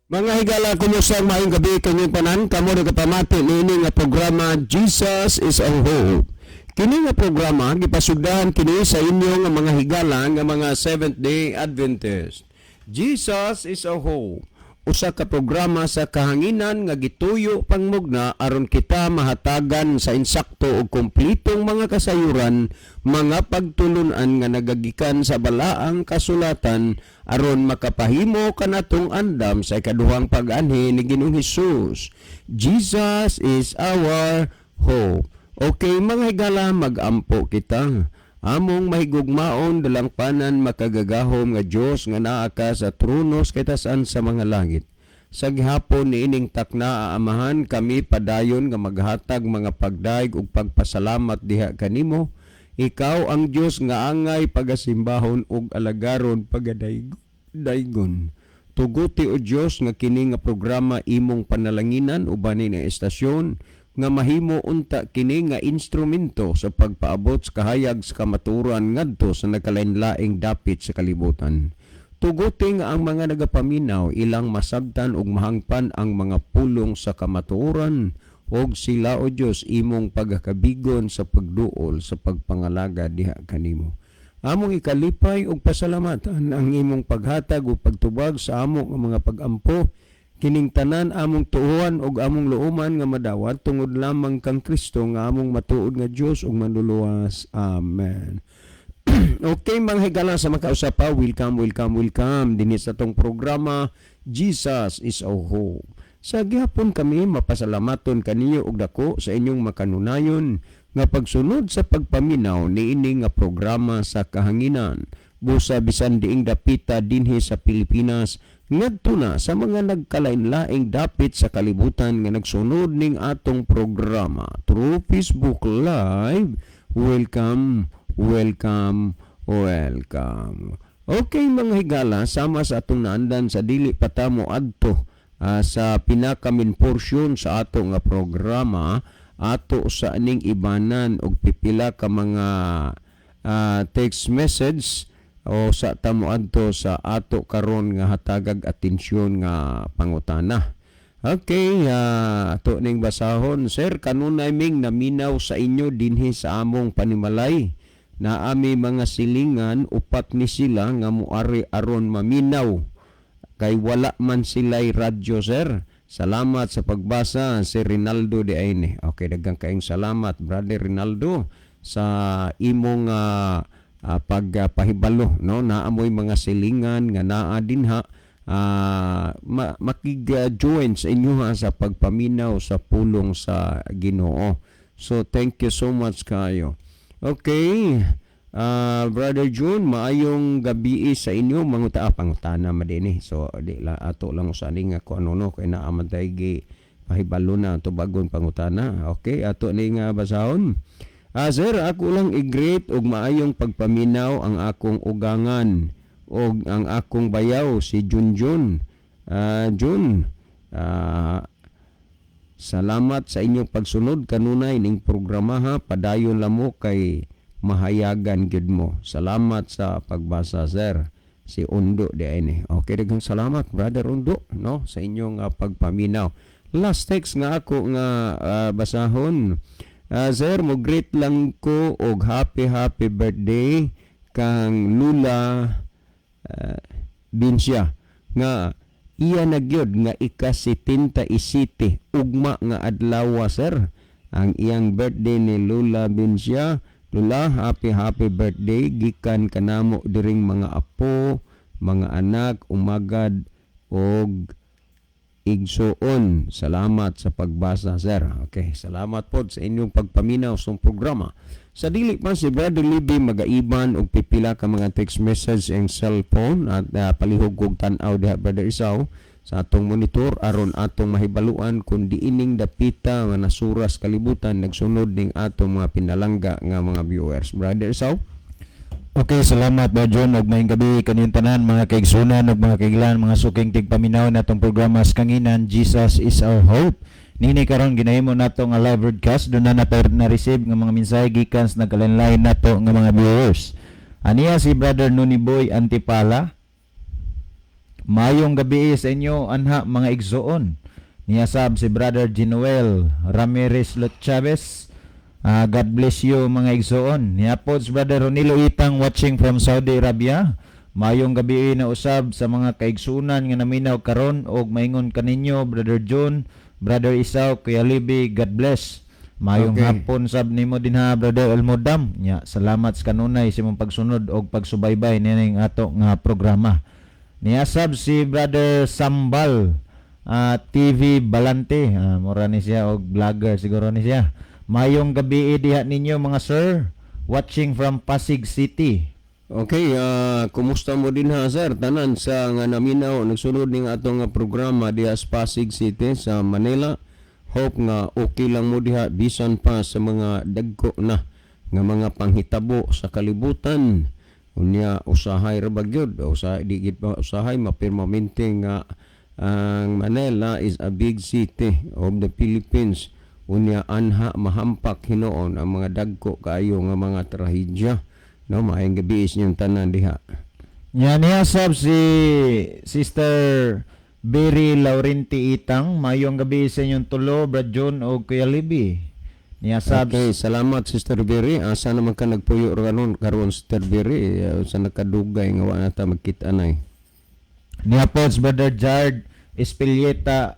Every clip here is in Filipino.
Mga higala, kumusta ang maayong gabi kanyang tanan? Kamo nagapamati niini nga programa Jesus is our hope. Kini nga programa gipasugdahan kini sa inyo nga mga higala nga mga Seventh-day Adventist. Jesus is our hope. Usa ka programa sa kahanginan nga gituyo pangmugna aron kita mahatagan sa insakto ug kumpletong mga kasayuran, mga pagtulunan nga nagagikan sa balaang kasulatan aron makapahimo kanatong andam sa ikaduhang pag-anhi ni Ginoong Hesus. Jesus is our hope. Okay, mga higala, mag-ampo kita. Among mahigugmaon dalang panan makagagahom nga Dios nga naa ka sa tronos kay tasan sa mga langit. Sa gihapon niining takna aamahan kami padayon nga maghatag mga pagdaig ug pagpasalamat diha kanimo. Ikaw ang Dios nga angay pagasimbahon ug alagaron pagadaygon. Tuguti o Dios nga kini nga programa imong panalanginan uban ni estasyon nga mahimo unta kini nga instrumento sa pagpaabot sa kahayag sa kamaturan ngadto sa nagkalain-laing dapit sa kalibutan. Tuguti nga ang mga nagapaminaw ilang masabtan ug mahangpan ang mga pulong sa kamaturan og sila o Dios imong pagakabigon sa pagduol sa pagpangalaga diha kanimo. Among ikalipay ug pasalamatan ang imong paghatag ug pagtubag sa among mga pag-ampo kining tanan among tuuhan ug among luoman nga madawat tungod lamang kang Kristo nga among matuod nga Dios ug manluluwas. Amen. Okay, mga higala sa makausapaw, welcome dinhi sa tong programa Jesus is our hope. Sa gihapon kami mapasalamaton kaniyo og dako sa inyong makanunayon nga pagsunod sa pagpaminaw niini nga programa sa kahanginan. Busa bisan diing dapita dinhi sa Pilipinas ngadto na sa mga nagkalain-laing dapit sa kalibutan nga nagsunod ning atong programa through Facebook Live. Welcome. Okay, mga higala, sama sa atong naandan sa dili patamo adto sa pinakamin porsyon sa ato nga programa ato sa aning ibanan og pipila ka mga text message o sa tamo adto sa ato karon nga hatagag atensyon nga pangutana. Okay, ato ning basahon. Sir, kanunay ming naminaw sa inyo dinhi sa among panimalay na ami mga silingan upat ni sila nga muari aron maminaw kay wala man sila'y radyo, sir. Salamat sa pagbasa, si Rinaldo de Aine. Okay, daghang kaayong salamat, Brother Rinaldo, sa imong pagpahibalo, no? Naamoy mga silingan nga naa dinha makig-join sa inyo sa pagpaminaw sa pulong sa Ginoo. So thank you so much kayo. Okay, Brother June, maayong gabi sa inyo. Pangutana madini. So di la ato lang usani nga ko ano no kay naamantay gi pahibalo na to bagon pangutana. Okay, ato ni nga basahon. Sir, ako lang i-greet og maayong pagpaminaw ang akong ugangan og ang akong bayaw si Junjun. Jun, salamat sa inyong pagsunod kanunay ning programa ha. Padayon lamo kay mahayagan gid mo. Salamat sa pagbasa, sir. Si Undo di ay. Okay, daghang salamat, Brother Undo, no, sa inyong pagpaminaw. Last text nga ako nga basahon. Sir, mo greet lang ko og happy birthday kang Lula Binsya nga iya nagyod nga ika-77 ugma nga adlaw, sir. Ang iyang birthday ni Lula Binsya. Lula, happy birthday gikan kanamo diring mga apo, mga anak, umagad og igsuon. Salamat sa pagbasa, sir. Okay, salamat po sa inyong pagpaminaw sa programa. Sa dili pa si Brother Libby magaiban og pipila ka mga text message ang cellphone at palihog og tan-aw diha, Brother Isaw, sa atong monitor aron atong mahibaluan kung diining dapita nga nasuras kalibutan nagsunod ning atong mga pinalangga nga mga viewers. Brother Isaw. Okay, salamat ba John ug maayong gabi kaniyong tanan mga kaigsunan ug mga kaiglan, mga suking tigpaminaw natong programa sa kanginan Jesus is our hope. Nini karon ginahimo nato nga live broadcast do na receive nga mga mensahe gikan sa nagkalain-lain nato nga mga viewers. Aniya si Brother Nuniboy Antipala, Mayong gabi sa inyo anha mga igsoon. Niyasab si Brother Ginoel Ramirez Lot Chavez. God bless you mga igsoon. Niyapod si Brother Ronilo Itang watching from Saudi Arabia. Mayong gabi na usab sa mga kaigsunan nga naminaw karon og maingon kaninyo Brother John, Brother Isaw, Kuya Libby, God bless. Mayong hapon sab nimo dinha Brother Elmodam. Nya salamat sa kanunay sa imong pagsunod og pagsubaybay nining ato nga programa. Niyasab si Brother Sambal TV Balante, mura ni siya og vlogger siguro ni siya. Mayong gabi diha ninyo mga sir, watching from Pasig City. Okay, kumusta mo din ha sir? Tanan sa nga naminaw nagsunod ning atong nga programa diha sa Pasig City sa Manila. Hope nga okay lang mo diha bisan pa sa mga dagko na nga mga panghitabo sa kalibutan. Unya usahay ra bagyod, di gid pa usahay mapirmamente nga ang Manila is a big city of the Philippines. Unya anha mahampak hinoon ang mga dagko kaayo nga mga trahedya. No, maayong gabi is niyong tanan diha. Nya niya sab si Sister Berry Laurenti Itang, mayong gabi sa inyong tulo, Brad John o Kuya Libby. Niya sab. Okay, salamat Sister Berry. Asa naman ka nagpuyo karon Sister Berry? Sa nakadugay nga wa nata magkita nay. Niya po Brother Jard Espilieta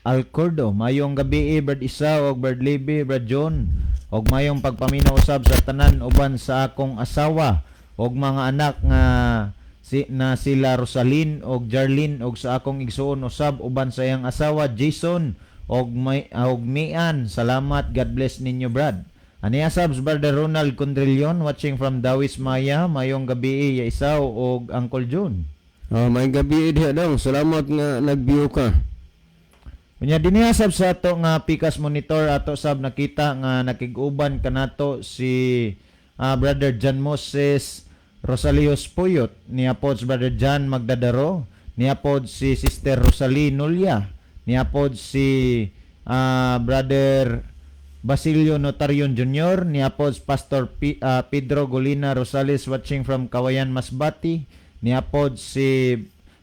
Alcordo, mayong gabi Brad Isa og Brad Libby, Brad John, og mayong pagpaminaw usab sa tanan uban sa akong asawa og mga anak nga na sila Rosalyn og Jarlyn og sa akong igsuon usab uban sa iyang asawa Jason og Mian. Salamat, God bless ninyo Brad. Aniya subs Brother Ronald Condrillion watching from Dawis Maya, mayong gabi ya Isaw og Uncle June. May gabi diha daw. Salamat nga nag-view ka. Unya dinhi sab sa ato nga Pikas Monitor ato sab nakita nga nakig-uban kanato si Brother John Moses Rosalios Puyot, niya pod Brother John Magdadaro, niya pod si Sister Rosalie Nulya, niya pod si Brother Basilio Notarion Jr., niya pod Pastor Pedro Golina Rosales watching from Kawayan Masbati, niya pod si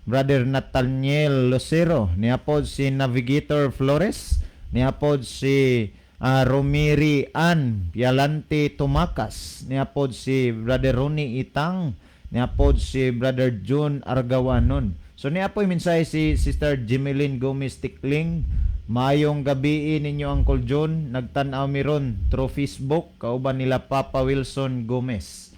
Brother Nathaniel Lucero, niya pod si Navigator Flores, niya pod si Romiri Ann Pialante Tumakas, niya pod si Brother Ronnie Itang, niya pod si Brother June Argawanon. So niya po minsay si Sister Jimeline Gomez Tikling. Mayong gabi ninyo Uncle John, nagtan-aw miron through Facebook kauban nila Papa Wilson Gomez.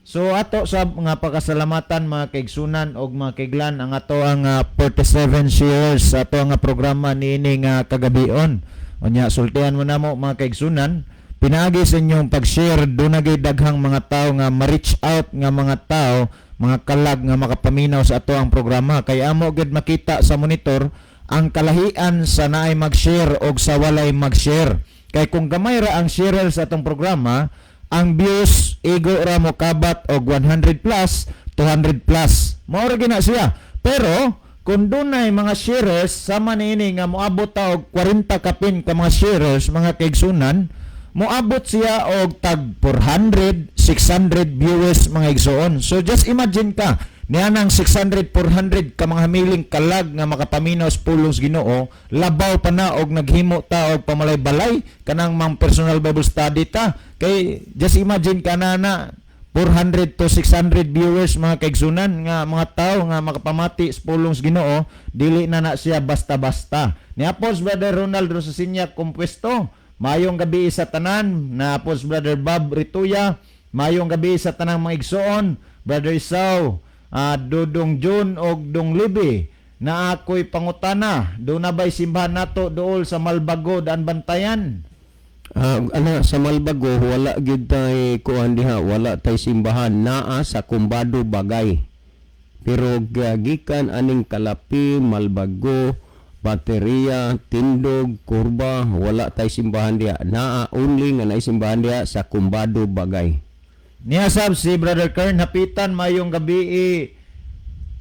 So ato sa mga pagkasalamatan mga kaigsunan og mga kaiglan ang ato ang 47 shares sa ato ang programa niini nga kagabion. Unya sultihan mo namo mga kaigsunan, pinaagi sa inyong pag-share dunay daghang mga tao nga ma-reach out nga mga tao, mga kalag nga makapaminaw sa ato ang programa. Kay amo gid makita sa monitor ang kalahian sa naay mag-share og sa walay mag-share. Kay kung gamay ra ang share sa atong programa, ang views igo ra mo kabat og 100 plus, 200 plus. Mao ra gina siya. Pero kung dunay mga shares sama niini nga moabot ta og 40 kapin ka mga shares mga kaigsunan, moabot siya og tag 400, 600 viewers mga igsoon. So just imagine ka, niya nang 600, 400 ka mga hamiling kalag nga makapaminaw sa pulong sa Ginoo, labaw pa na og naghimo ta og pamalay-balay kanang mga personal Bible study ta. Kay just imagine ka na 400 to 600 viewers mga kaigsunan nga mga tao nga makapamati sa pulong sa Ginoo, dili na siya basta-basta. Niya po Brother Ronald Rosasinyak Compuesto, mayong gabi sa tanan. Na po Brother Bob Rituya, mayong gabi sa tanang mga igsoon. Brother Isaw, Dudong June og Dong Libby, na ako'y pangutana, doon na ba'y simbahan nato dool sa Malbago daan Bantayan? Sa Malbago wala gid tay kuan diha, wala tay simbahan, naa sa Kumbado Bagay. Pero gikan aning Kalapi, Malbago, Bateria, Tindog, Kurba, wala tay simbahan diha. Naa only nga naay simbahan diha sa Kumbado Bagay. Niya sab si Brother Kern Hapitan, mayong gabi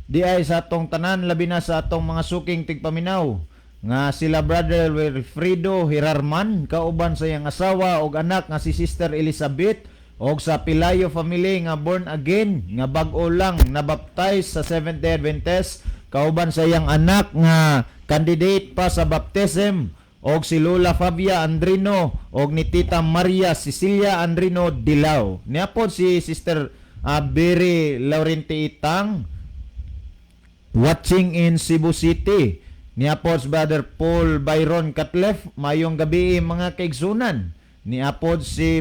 di ay sa atong tanan, labi na sa atong mga suking tigpaminaw nga sila Brother Wilfredo Hirarman kauban sa iyang asawa og anak nga si Sister Elizabeth og sa Pilayo family nga born again nga bag-o lang nabaptize sa Seventh-day Adventist kauban sa iyang anak nga candidate pa sa baptism, og si Lola Fabia Andrino og ni Tita Maria Cecilia Andrino Dilao. Niapod si Sister Beri Laurenti Itang watching in Cebu City. Niapod si Brother Paul Byron Catlef, mayong gabi mga kaigsunan. Niapod si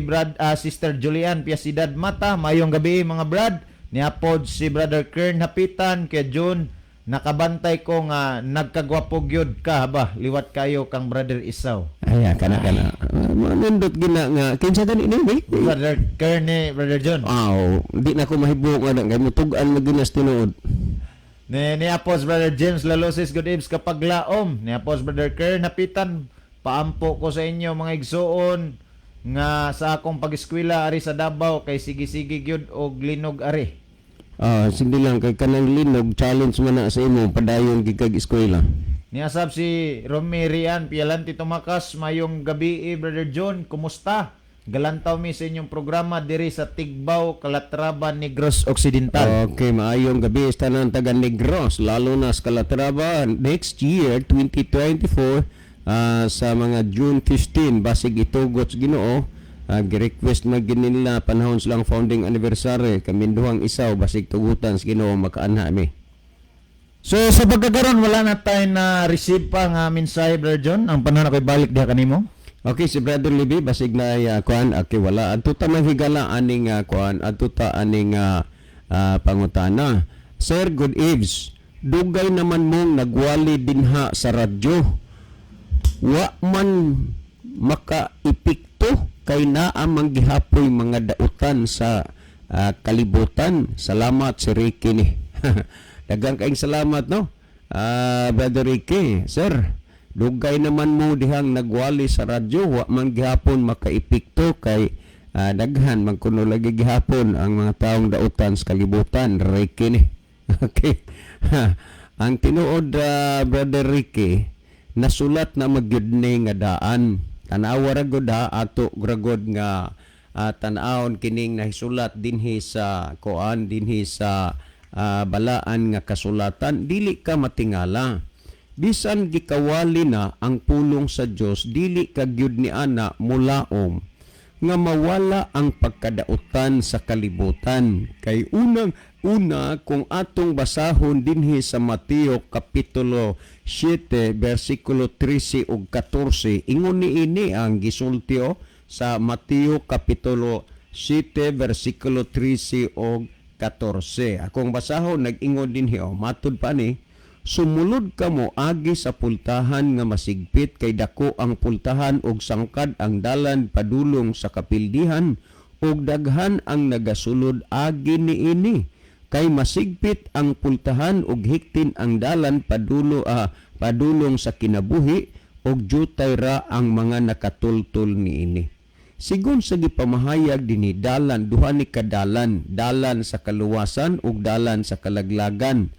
Sister Julian Piasidad Mata, mayong gabi mga brad. Niapod si Brother Kern Hapitan kay June, nakabantay ko nga nagkagwapo gyud ka ba, liwat kayo kang Brother Isaw. Ay, kana. Manindot gina nga kinsa gani ni? Brother Kern ni Brother John. Di na ko mahibo nga kay mutugan maginas tinuod. Niapos Brother James Lalosis, good evening kapag laom. Niapos Brother Kern Hapitan, paampo ko sa inyo mga igsuon nga sa akong pag-eskwela ari sa Davao kay sige-sige gyud og linog ari. Hindi lang kay kanang linog challenge man na sa imo padayon gid kag eskwela. Niasab si Romy Rian Pialanti Tumakas, mayong gabi Brother John, kumusta? Galantaw mi sa inyong programa diri sa Tigbao, Calatrava, Negros Occidental. Okay, maayong gabi sa tanan taga Negros, lalo na sa Calatrava next year 2024. Sa mga June 15 basig itugot sa Ginoo, gi-request na ginila panahon silang founding anniversary kaminduhang isaw basig tugutan sa Ginoo makaanha mi. So sa pagkakaroon wala na tayo na receive pa nga mensahe Brother John, ang panahon ako'y balik diha kanimo. Okay, si Brother Libby basig na kuan wala adto ta man higala aning kuan adto ta aning pangutana. Sir, good eves. Dugay naman mong nagwali dinha sa radyo. Wa man makaipikto kay naa manggihapoy mga dautan sa kalibutan. Salamat si Ricky ni. Daghang kaayong salamat no. Brother Ricky, sir, dugay naman mo dihang nagwali sa radyo, wa man gihapon makaipikto kay daghan man kuno lagi gihapon ang mga taong dautan sa kalibutan. Ricky ni. Okay. Ang tinuod Brother Ricky, nasulat na magyud ni nga daan. Tanawa ra gud ato gragod nga tan-awon kining nahisulat dinhi sa koan dinhi sa balaan nga kasulatan, dili ka matingala. Bisan gikawali na ang pulong sa Dios, dili ka gyud ni ana mulaom nga mawala ang pagkadautan sa kalibutan. Kay unang-una kung atong basahon dinhi sa Mateo kapitulo 7 bersikulo 13 ug 14, ingon niini ang gisultio sa Mateo kapitulo 7 bersikulo 13 ug 14. Akong basahon nag-ingon dinhi matud pa ni, sumulod kamo agi sa pultahan nga masigpit kay dako ang pultahan ug sangkad ang dalan padulong sa kapildihan ug daghan ang nagasulod agi niini. Kay masigpit ang pultahan ug hiktin ang dalan padulong sa kinabuhi ug jutay ra ang mga nakatultol niini. Sigon sa gipamahayag dinhi dalan duha ni kadalan, dalan sa kaluwasan ug dalan sa kalaglagan.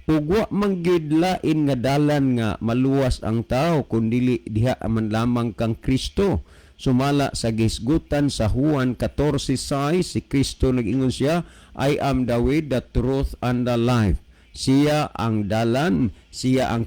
Ug wa manggid lain nga dalan nga maluwas ang tao kundi diha man lamang kang Kristo. Sumala sa gisgutan sa Juan 14:6, si Kristo nag-ingon siya, I am the way, the truth, and the life. Siya ang dalan, siya ang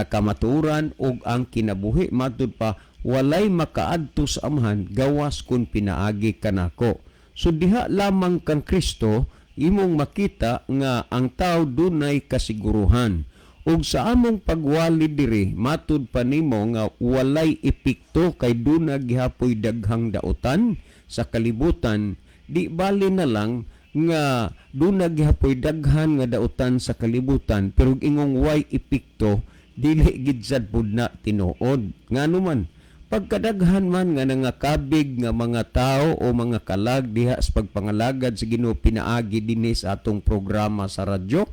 kamaturan ug ang kinabuhi. Matud pa, walay makaadto sa Amahan gawas kun pinaagi kanako. So diha lamang kang Kristo imong makita nga ang tao dunay kasiguruhan. Ug sa among pagwali diri, matud pa nimo nga walay epekto kay duna gihapoy daghang dautan sa kalibutan. Di bali na lang nga duna gihapoy daghan nga dautan sa kalibutan pero ingong way epekto dili gid sad pud na tinuod. Ngano man pagkadaghan man nga nangakabig nga mga tao o mga kalag diha sa pagpangalagad sa Ginoo pinaagi dinhi sa atong programa sa radyo.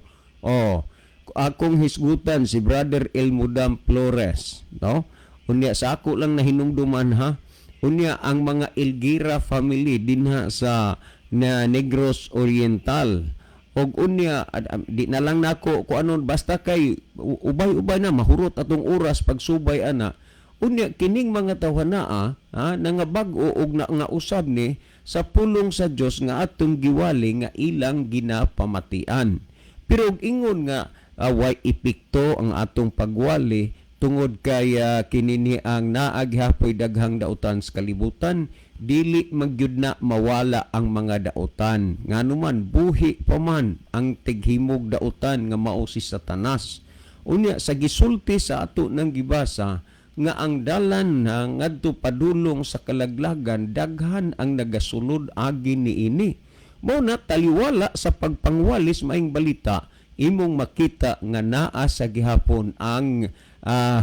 Akong hisgutan si Brother Elmudam Flores, no? Unya sa ako lang nahinumduman ha. Unya ang mga Elguera family dinha sa Negros Oriental. Og unya di na lang nako ko anon basta kay ubay-ubay na mahurot atong oras pagsubay ana. Unya kining mga tawhana nangabag-o og nga usab ni sa pulong sa Dios nga atong giwali nga ilang ginapamatian. Pero og ingon nga way epekto ang atong pagwali tungod kay kinini ang naaghapoy daghang dautan sa kalibutan, dili magyud na mawala ang mga dautan. Nganuman buhi pa man ang tighimog dautan nga mao si Satanas. Unya sa gisulti sa ato nang gibasa nga ang dalan ngadto padulong sa kalaglagan daghan ang nagasunod agi niini. Mao na taliwala sa pagpangwalis maing balita imong makita nga naa sa gihapon ang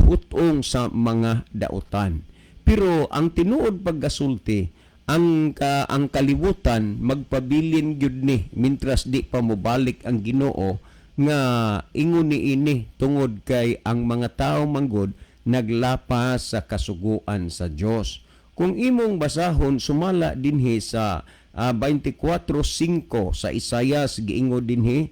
hutong sa mga dautan. Pero ang tinuod paggasulti, ang kalibutan magpabilin gyud ni mintras di pa mobalik ang Ginoo nga ingon niini tungod kay ang mga tawo manggod naglapas sa kasuguan sa Dios. Kung imong basahon sumala dinhi sa 24:5 sa Isayas giingon dinhi,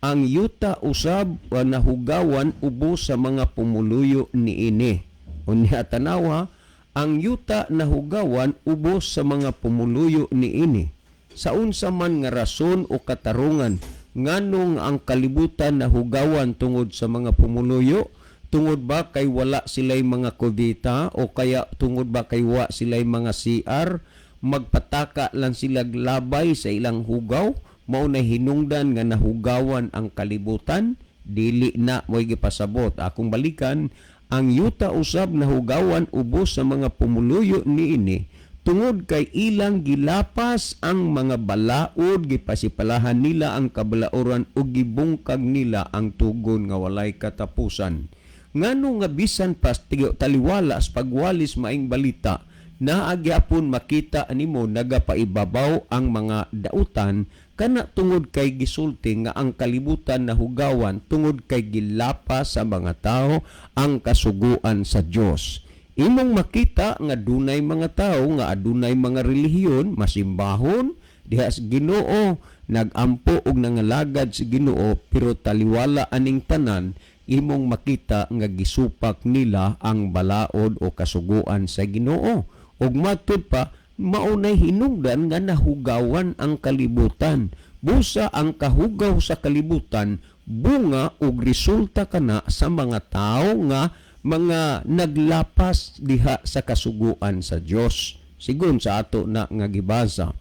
ang yuta usab nahugawan ubos sa mga pumuluyo niini. Unya tanawa, ang yuta nahugawan ubos sa mga pumuluyo niini. Sa unsa man nga rason o katarungan nganong ang kalibutan nahugawan tungod sa mga pumuluyo? Tungod ba kay wala sila'y mga kudita o kaya tungod ba kay wala sila'y mga CR? Magpataka lang sila labay sa ilang hugaw? Mao na hinungdan nga nahugawan ang kalibutan? Dili na mo'y gipasabot. Akong balikan, ang yuta usab nahugawan ubos sa mga pumuluyo niini tungod kay ilang gilapas ang mga balaod, gipasipalahan nila ang kabalaoran ug gibungkag nila ang tugon nga walay katapusan. Ngano nga bisan pas taliwala sa pagwalis maing balita, naagyapon makita nimo nagapaibabaw ang mga dautan kana tungod kay gisulti nga ang kalibutan nahugawan tungod kay gilapas sa mga tao ang kasuguan sa Dios. Imong makita nga dunay mga tao nga adunay mga relihiyon masimbahon diha sa Ginoo, nagampo og nangalagad sa Ginoo, pero taliwala aning tanan imong makita nga gisupak nila ang balaod o kasuguan sa Ginoo. Ug matud pa maunay hinungdan nga nahugawan ang kalibutan. Busa ang kahugaw sa kalibutan bunga ug resulta kana sa mga tao nga mga naglapas diha sa kasuguan sa Dios. Sigon sa ato na nga gibasa.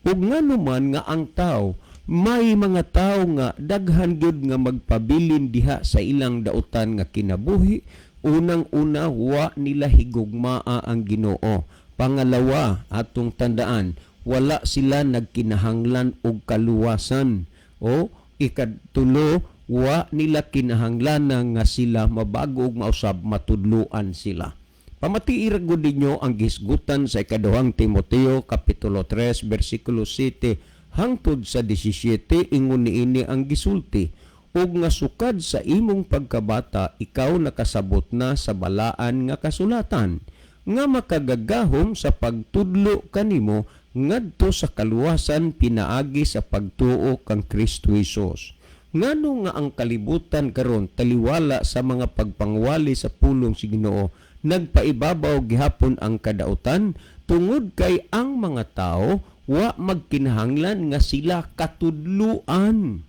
Ug nganuman nga ang tao, may mga tao nga daghan gyud nga magpabilin diha sa ilang dautan nga kinabuhi. Unang-una wa nila higugmaa ang Ginoo. Pangalawa, atong tandaan, wala sila nagkinahanglan og kaluwasan. O ikatulo, wa nila kinahanglan nga sila mabago og mausab matudluan sila. Pamatiirag gud ninyo ang gisgutan sa ikaduhang Timoteo kapitulo 3 bersikulo 7 hangtod sa 17 ingon niini ang gisulti. Ug nga sukad sa imong pagkabata ikaw nakasabot na sa balaan nga kasulatan nga makagagahom sa pagtudlo kanimo ngadto sa kaluwasan pinaagi sa pagtuo kang Kristo Jesus. Ngano nga ang kalibutan karon taliwala sa mga pagpangwali sa pulong si Ginoo, nagpaibabaw gihapon ang kadautan tungod kay ang mga tao wa magkinahanglan nga sila katudluan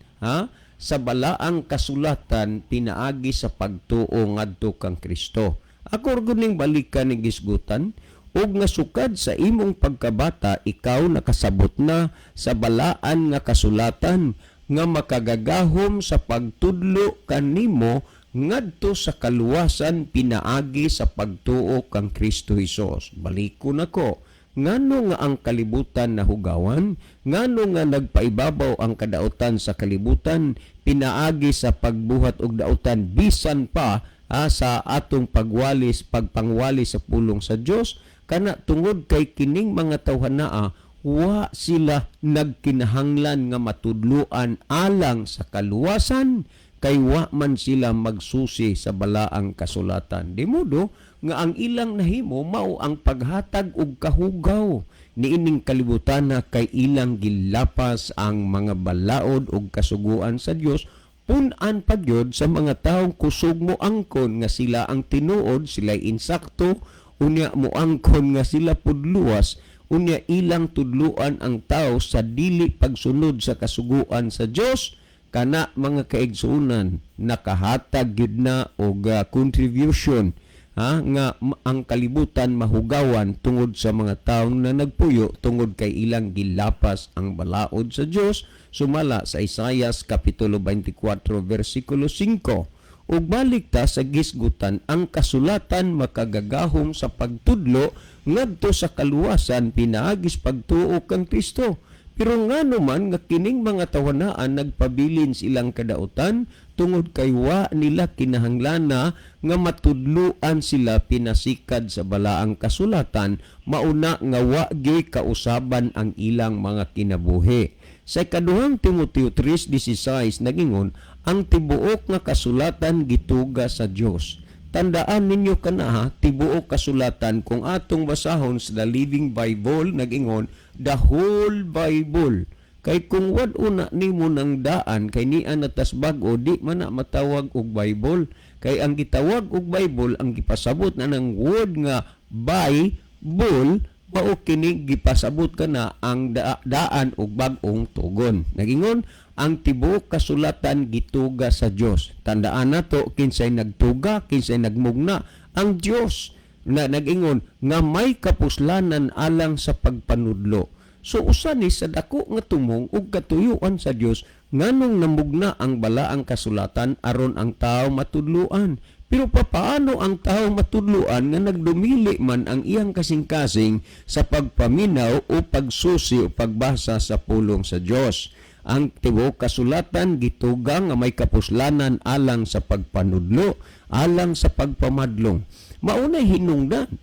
sa balaang kasulatan pinaagi sa pagtuo ngadto kang Kristo. Ako guning balikan ni gisgutan, ug nga sukad sa imong pagkabata ikaw nakasabot na sa balaan nga kasulatan nga makagagahom sa pagtudlo kanimo ngadto sa kaluwasan pinaagi sa pagtuo kang Kristo Jesus. Balikon ako, ngano nga ang kalibutan nahugawan, ngano nga nagpaibabaw ang kadautan sa kalibutan pinaagi sa pagbuhat og dautan bisan pa sa atong pagpangwali sa pulong sa Dios, kana tungod kay kining mga tawhanaa wa sila nagkinahanglan nga matudluan alang sa kaluwasan kay wa man sila magsusi sa balaang kasulatan. Di modo nga ang ilang nahimo mao ang paghatag og kahugaw niining kalibutan kay ilang gilapas ang mga balaod og kasuguan sa Dios. Punan pa gyud sa mga taong kusog mo angkon nga sila ang tinuod, sila insakto, unya mo angkon nga sila pudluwas, unya ilang tudluan ang tao sa dili pagsunod sa kasuguan sa Dios, kana mga kaigsunan nakahatag gyud na og contribution nga ang kalibutan mahugawan tungod sa mga taong na nagpuyo tungod kay ilang gilapas ang balaod sa Dios sumala sa Isaias kapitulo 24 versikulo 5. Ug balik ta sa gisgutan, ang kasulatan makagagahom sa pagtudlo ngadto sa kaluwasan pinaagis pagtuo kang Kristo. Pero ngano man nga kining mga tawanaan nagpabilin silang kadautan tungod kay wa nila kinahanglana nga matudluan sila pinasikad sa balaang kasulatan, mauna nga wa gyud kausaban ang ilang mga kinabuhi. Sa ikaduhang Timoteo 3:16 nagingon, ang tibuok nga kasulatan gituga sa Dios. Tandaan ninyo kana tibuok kasulatan kung atong basahon sa The Living Bible nagingon the whole Bible. Kay kung wad una nimo nang daan kay niya natas bag-o di man na matawag og Bible. Kay ang gitawag og Bible ang gipasabot na ng word nga Bible mao kini gipasabot kana ang daan og bag-ong tugon. Nagingon ang tibuok kasulatan gituga sa Dios. Tandaan nato kinsay nagtuga, kinsay nagmugna ang Dios na nagingon nga may kapuslanan alang sa pagpanudlo. So usa ni sa dako nga tumong ug katuyuan sa Dios nganong namugna ang balaang kasulatan aron ang tao matudluan. Pero papaano ang tao matudluan nga nagdumili man ang iyang kasing-kasing sa pagpaminaw o pagsusi o pagbasa sa pulong sa Dios? Ang tibuok kasulatan gituga nga may kapuslanan alang sa pagpanudlo, alang sa pagpamadlong. Maunay hinungdan,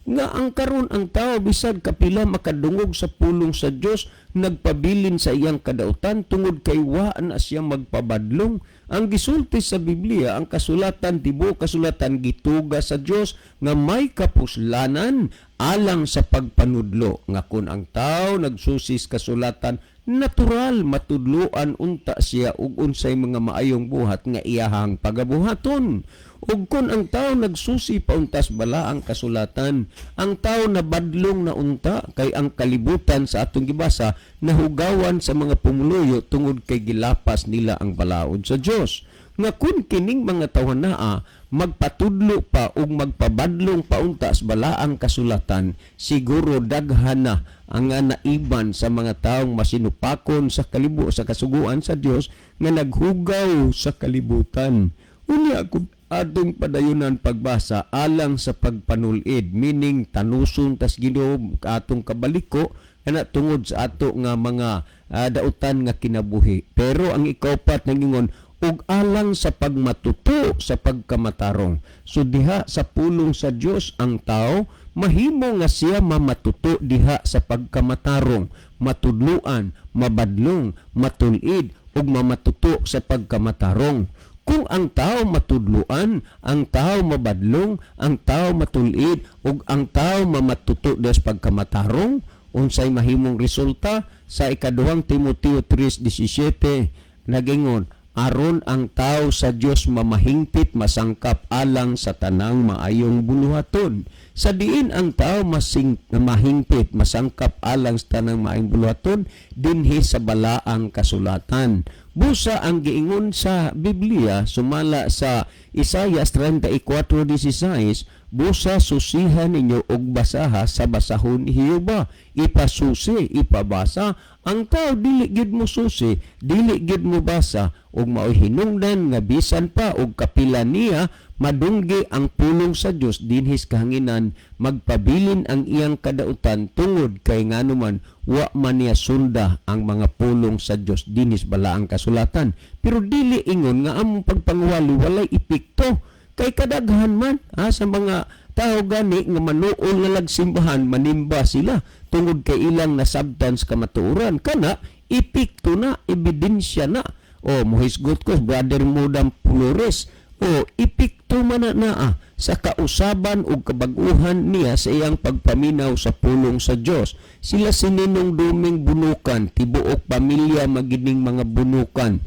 nga ang karon ang tao bisag kapila makadungog sa pulong sa Dios nagpabilin sa iyang kadautan tungod kay wa na siya magpabadlong. Ang gisulti sa Biblia ang kasulatan tibuok kasulatan gituga sa Dios nga may kapuslanan alang sa pagpanudlo, nga kun ang tao nagsusis kasulatan natural matudluan unta siya ug unsay mga maayong buhat nga iyahang pagabuhaton. Ug kun ang tao nagsusi pauntas bala ang kasulatan, ang tao nabadlong na unta kay ang kalibutan sa atong gibasa nahugawan sa mga pumuluyo tungod kay gilapas nila ang balaod sa Dios. Nga kun kining mga tawanaa magpatudlo pa ug magpabadlong pauntas bala ang kasulatan, siguro daghan na ang naiban sa mga taong masinupakon sa sa kasuguan sa Dios nga naghugaw sa kalibutan. Unya kung atong padayunan pagbasa alang sa pagpanulid, meaning tanuson tas Ginoo atong kabaliko kana tungod sa ato nga mga dautan nga kinabuhi. Pero ang ikaupat nangingon ug alang sa pagmatuto sa pagkamatarong. So diha sa pulong sa Dios ang tao mahimo nga siya mamatuto diha sa pagkamatarong, matudluan, mabadlong, matulid ug mamatuto sa pagkamatarong. Kung ang tao matudluan, ang tao mabadlong, ang tao matulid ug ang tao mamatuto sa pagkamatarong, unsay mahimong resulta? Sa ikaduhang Timoteo 3:17 nagingon, aron ang tao sa Dios mamahingpit masangkap alang sa tanang maayong buluhaton. Sa diin ang tao mahingpit masangkap alang sa tanang maayong buluhaton dinhi sa balaang kasulatan. Busa ang giingon sa Biblia sumala sa Isaias 34:16, busa susihan ninyo og basaha sa basahon ni Jehova, ipasusi, ipabasa. Ang tao dili gid mo susi, dili gid mo basa ug maoy hinungdan nga bisan pa og kapila niya madunggi ang pulong sa Dios dinhis kahanginan magpabilin ang iyang kadautan tungod kay nganuman wa man niya sunda ang mga pulong sa Dios dinhis bala ang kasulatan. Pero dili ingon nga among pagpanguwali walay epekto kay kadaghan man sa mga tao gani nga manuol nga lagsimbahan manimba sila tungod kay ilang nasabtan sa kamatuoran kana epekto na, ebidensya na. Mohisgot ko Brother Mudam Flores, epekto man na sa kausaban o kabaguhan niya sa iyang pagpaminaw sa pulong sa Dios. Sila sininong duming bunukan, tibuok pamilya magining mga bunukan.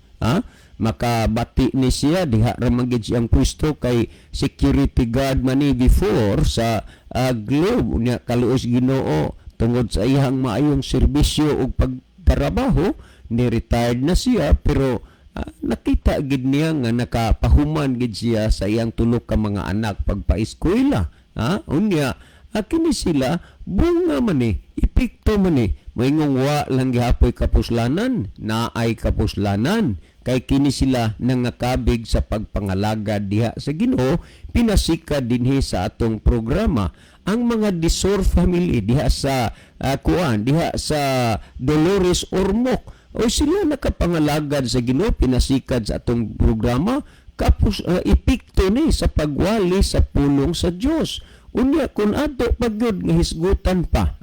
Makabati ni siya diha ra magid siyang pwesto kay security guard man ni before sa Globe nya kaluos Ginoo tungod sa iyang maayong serbisyo ug pagtrabaho ni retired na siya pero nakita gid niya nga nakapahuman gid siya sa iyang tulo ka mga anak pagpa-eskwela. Unya kini sila bunga man epekto man moingong wa lang gihapoy kapuslanan, naay kapuslanan kay kini sila nangakabig sa pagpangalagad diha sa Ginoo. Pinasika dinhi sa atong programa ang mga Disor family diha sa diha sa Dolores Ormoc. O sila nakapangalagad sa Ginoo, pinasikad sa atong programa kapos epekto ni sa pagwali sa pulong sa Dios. Unya kun ato pagyud nga hisgutan pa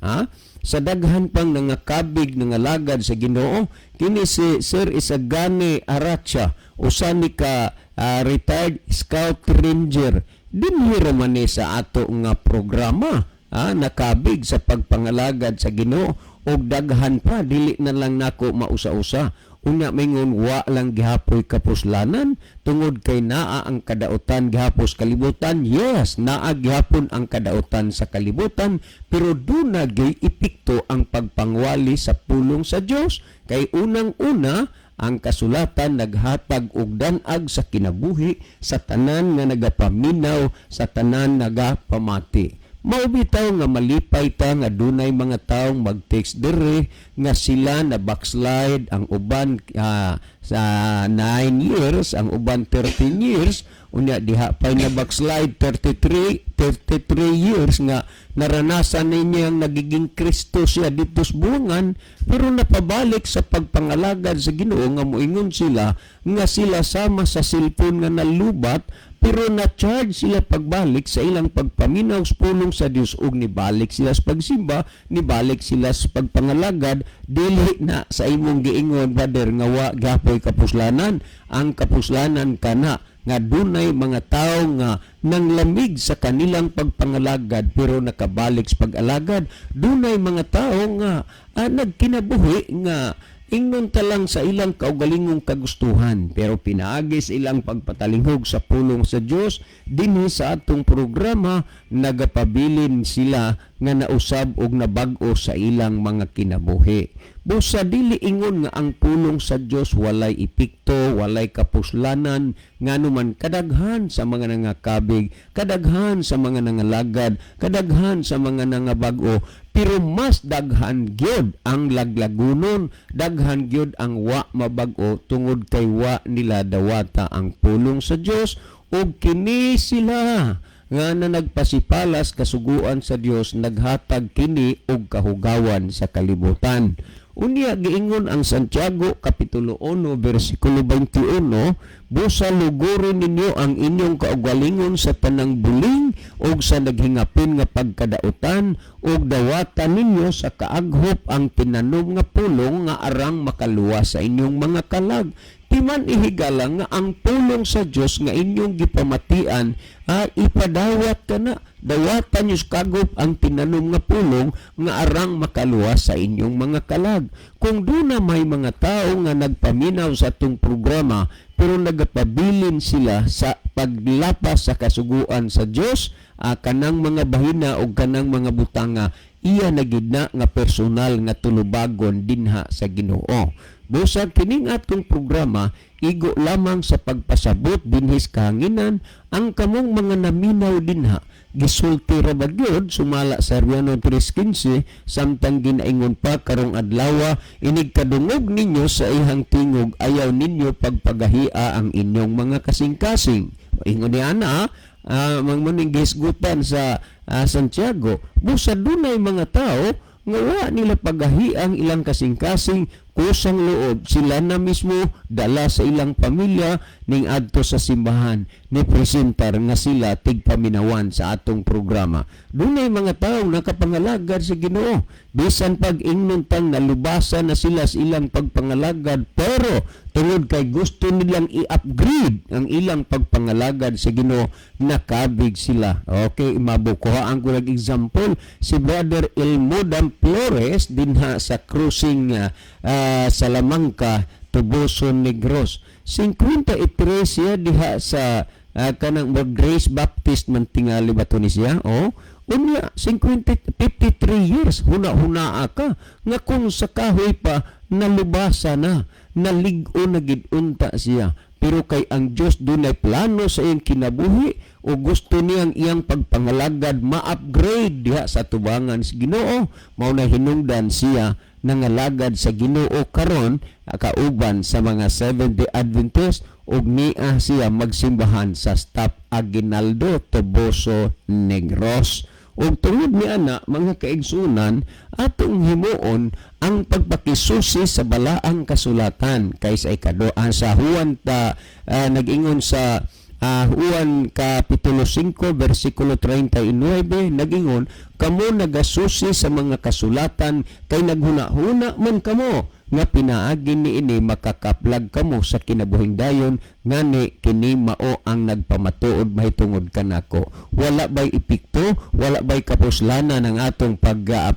sa daghan pang nangakabig nangalagad sa Ginoo, kini si Sir Isagani Aracha, usa ni ka retired Scout Ranger, dinhi man ni sa ato nga programa nakabig sa pagpangalagad sa Ginoo og daghan pa, dili na lang nako mausa-usa. Unya mingon wa lang gihapoy kapuslanan tungod kay naa ang kadautan gihapos kalibutan. Yes, naa gihapon ang kadautan sa kalibutan, pero duna gyud epekto ang pagpangwali sa pulong sa Dios. Kay unang-una ang kasulatan naghatag og danag sa kinabuhi sa tanan nga nagapaminaw, sa tanan nagapamati. Maubitaw nga malipay ta nga dunay mga taong mag-text dire nga sila na backslide, ang uban sa 9 years, ang uban 13 years, unya diha pay na backslide 33 years nga naranasan ninyo ang nagiging Kristo siya dito sa buwangan, pero napabalik sa pagpangalagad sa Ginoo nga moingon sila nga sila sama sa cellphone nga nalubat, pero na-charge sila pagbalik sa ilang pagpaminaw sa pulong sa Dios ug nibalik sila sa pagsimba, nibalik sila sa pagpangalagad. Dili na sa imong giingon, brother, nga wa gapoy kapuslanan. Ang kapuslanan kana nga dunay mga tao nga nanglamig sa kanilang pagpangalagad pero nakabalik sa pag-alagad. Dunay mga tao nga nagkinabuhi nga ingnon talang sa ilang kaugalingong kagustuhan, pero pinaagi sa ilang pagpatalinghog sa pulong sa Dios. Dinhi sa atong programa nagapabilin sila nga nausab og nabag-o sa ilang mga kinabuhi. Busa dili ingon nga ang pulong sa Dios walay epekto, walay kapuslanan, nganuman kadaghan sa mga nangakabig, kadaghan sa mga nangalagad, kadaghan sa mga nangabag-o, pero mas daghan gyud ang laglagunon, daghan gyud ang wa mabag-o tungod kay wa nila dawata ang pulong sa Dios, ug kini sila nga na nagpasipalas kasuguan sa Dios naghatag kini og kahugawan sa kalibutan. Unya giingon ang Santiago kapitulo 1 bersikulo 21, busa lugurin ninyo ang inyong kaugalingon sa tanang buling ug sa naghingapin nga pagkadautan, ug dawatan ninyo sa kaaghop ang tinanom nga pulong nga arang makaluwas sa inyong mga kalag. Timan ihigala nga ang pulong sa Dios nga inyong gipamatian ipadawat kana, dawatan nyo kagop ang tinanom nga pulong nga arang makaluwas sa inyong mga kalag. Kung doon na may mga tao nga nagpaminaw sa itong programa pero nagapabilin sila sa paglapas sa kasuguan sa Dios, kanang mga bahina o kanang mga butanga, iya nagidna nga personal nga tulubagon dinha sa Ginoo. Busa kining atong programa igo lamang sa pagpasabot dinhis kahanginan ang kamong mga naminaw dinha. Gisulti ra ba gyud sumala sa Riano 3:15 samtang ginaingon pa karong adlaw, inig kadungog ninyo sa ihang tingog, ayaw ninyo pagpagahia ang inyong mga kasing-kasing. Ingon ni ana mangmuning gisgutan sa Santiago, busa dunay mga tao nga wa nila pagahi ang ilang kasing-kasing, kusang loob sila na mismo dala sa ilang pamilya ning adto sa simbahan ni presentar nga sila tigpaminawan sa atong programa. Dunay mga tawo nakapangalagad sa Ginoo, bisan pag ingnon tang nalubasan na sila sa ilang pagpangalagad, pero tungod kay gusto nilang i-upgrade ang ilang pagpangalagad sa Ginoo, nakabig sila. Okay, mabukuhaan ko example si Brother Elmodam Flores dinha sa cruising Salamanca, Tubuson, Negros. 53 siya diha sa kanang Grace Baptist man tingali ba to ni siya? Unya 53 years huna-hunaa ka nga kung sa kahoy pa nalubasa na. nalig-o na gid unta siya. Pero kay ang Dios dunay plano sa iyang kinabuhi o gusto niyang iyang pagpangalagad ma-upgrade diha sa tubangan sa Ginoo, mao na hinungdan siya nangalagad sa Ginoo karon kauban sa mga Seventh-day Adventist ug niya siya magsimbahan sa Staff Aguinaldo, Toboso, Negros. Ug tungod niya na mga kaigsunan atong himuon ang pagpakisusi sa balaang kasulatan kaysa ikaduha sa Juan nag-ingon sa Juan Kapitulo 5 versikulo 39 nag-ingon kamo nagasusi sa mga kasulatan kay naghuna-huna man kamo nga pinaagi niini makakaplag kamo sa kinabuhing dayon ngani kini mao ang nagpamatuod mahitungod kanako. Wala bay epekto, wala bay kapuslanan ang atong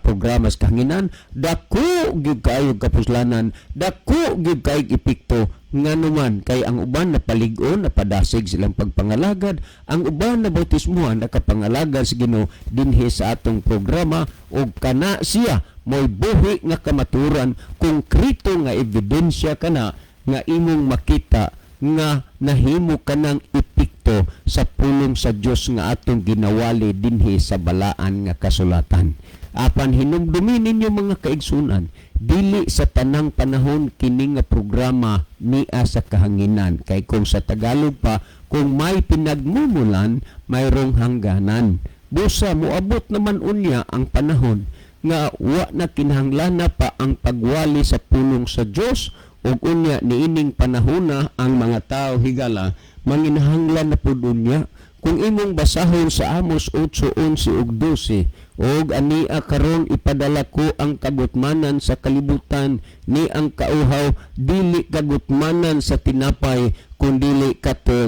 programa sa kahanginan, dako gyud kaayo kapuslanan, dako gyud kaayo epekto nganuman kay ang uban napalig-on napadasig silang pagpangalagad, ang uban na bautismuhan nakapangalagad sa Ginoo dinhi sa atong programa ug kana siya mo'y buhi nga kamaturan, konkreto nga ebidensya kana nga imong makita nga nahimo kanang epekto sa pulong sa Dios nga atong ginawali dinhi sa balaan nga kasulatan. Apan hinumdumi ninyo mga kaigsunan, dili sa tanang panahon kini nga programa niya sa kahanginan. Kay kung sa Tagalog pa, kung may pinagmumulan, mayroong hangganan. Busa moabot naman unya ang panahon nga wa na kinahanglan pa ang pagwali sa pulong sa Dios ug unya niining panahona ang mga tao higala manginahanglan na pud unya. Kung imong basahon sa Amos 8:11 ug 12 og ania karon ipadala ko ang kagutmanan sa kalibutan ni ang kauhaw dili kagutmanan sa tinapay kundili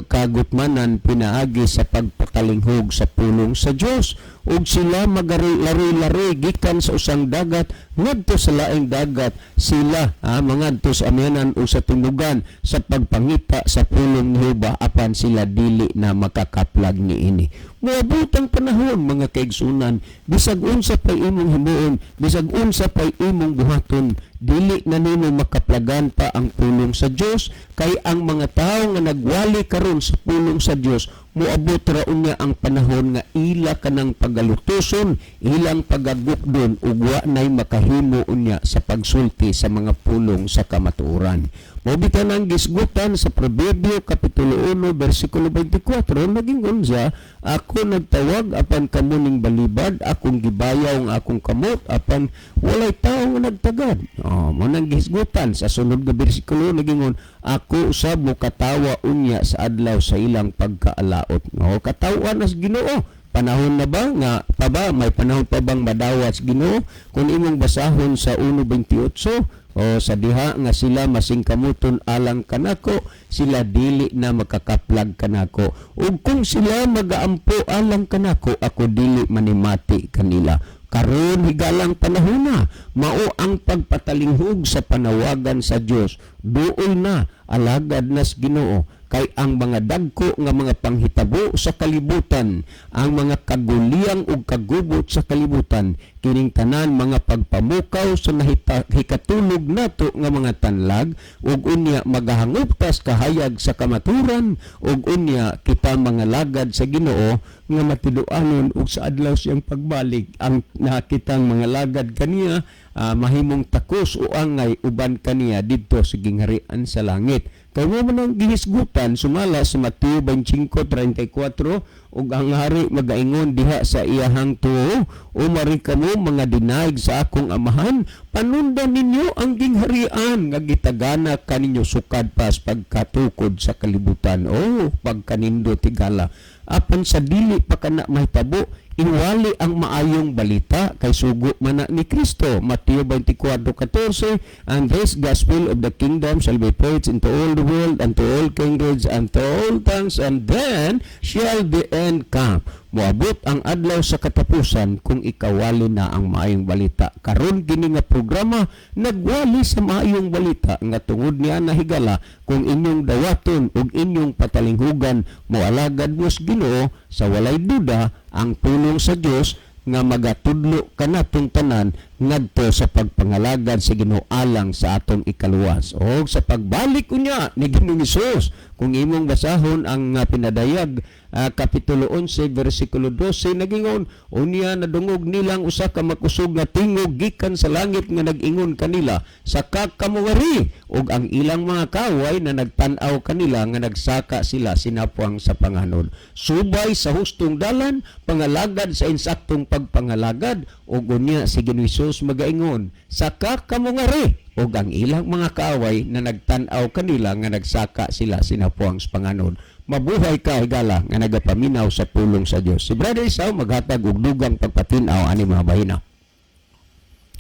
kagutmanan pinaagi sa pagpakalinghog sa pulong sa Dios ug sila magalari-lari gikan sa usang dagat ngadto sa laing dagat sila mangadto sa amyanan o sa tulugan sa pagpangita sa pulong ni Jehova apan sila dili na makakaplag niini. Moabot ang panahon mga kaigsunan, bisag unsa pay imong himuon, bisag unsa pay imong buhaton, dili na nimo makaplagan pa ang pulong sa Dios kay ang mga tawo nga nagwali karon sa pulong sa Dios moabot ra unya ang panahon nga ila kanang pagalutuson, ilang pagagukdon ug wa nay makahimo unya sa pagsulti sa mga pulong sa kamatuoran. Mabitan ang gisgutan sa Proverbio Kapitulo 1 versikulo 24 naging unsa, ako nagtawag apan kamo ning balibad, akong gibayaw ang akong kamot apan walay tawo nga nagtagad. Mo nang gisgutan sa sunod nga bersikulo naging ako usab mo katawa unya sa adlaw sa ilang pagkaalaot. Katawan as Ginoo. Panahon na ba nga pa ba may panahon pa bang madawat Ginoo? Kung imong basahon sa 1:28 o sa diha nga sila masingkamuton alang kanako, sila dili na makakaplag kanako. Ug kung sila magaampo alang kanako, ako dili manimati kanila. Karon higalang panahon na, mao ang pagpatalinghog sa panawagan sa Dios. Duol na alagad nas Ginoo kay ang mga dagko nga mga panghitabo sa kalibutan, ang mga kaguliyang ug kagubot sa kalibutan, kining tanan mga pagpamukaw sa hikatulog nato nga mga tanlag ug unya magahanguptas kahayag sa kamaturan ug unya kita mga lagad sa Ginoo nga matiduanon ug sa adlaw siyang pagbalik ang nakitang mga lagad kaniya mahimong takos o angay uban kaniya didto sa gingharian sa langit. Kay mo man ang gihisgutan sumala sa Mateo 25:34 ug ang hari magaingon diha sa iyahang tuo, o mari kamo mga dinaig sa akong amahan, panundan ninyo ang gingharian nga gitagana kaninyo sukad pas pagkatukod sa kalibutan. Pagkanindo tigala apan sa dili pa kana mahitabo iwali ang maayong balita kay sugo man ni Kristo. Mateo 24:14, and this gospel of the kingdom shall be preached into all the world, and to all kindreds, and to all tongues, and then shall the end come. Moabot ang adlaw sa katapusan kung ikawali na ang maayong balita. Karon kini nga programa nagwali sa maayong balita nga tungod niya nahigala kung inyong dawaton ug inyong patalinghugan moalagad mo sa Ginoo sa walay duda ang pulong sa Dios nga magatudlo kanatong tanan ngadto sa pagpangalagad sa Ginoo alang sa atong ikaluwas o sa pagbalik unya ni Ginoong Hesus. Kung imong basahon ang pinadayag kapitulo 11 bersikulo 12 nagingon unya nadungog nilang usa ka makusog nga tingog gikan sa langit nga nag-ingon kanila sa kakamungari ug ang ilang mga kaway na nagtan-aw kanila nga nagsaka sila sinapuang sa panganon. Subay sa hustong dalan pangalagad sa insaktong pagpangalagad ug unya si Ginoong Hesus magaingon sa kakamungari ug ang ilang mga kaaway na nagtan-aw kanila nga nagsaka sila sinapuang sa panganon. Mabuhay ka higala nga nagapaminaw sa pulong sa Dios. Si Brother Isaw maghatag og dugang pagpatinaw ani mga bahina.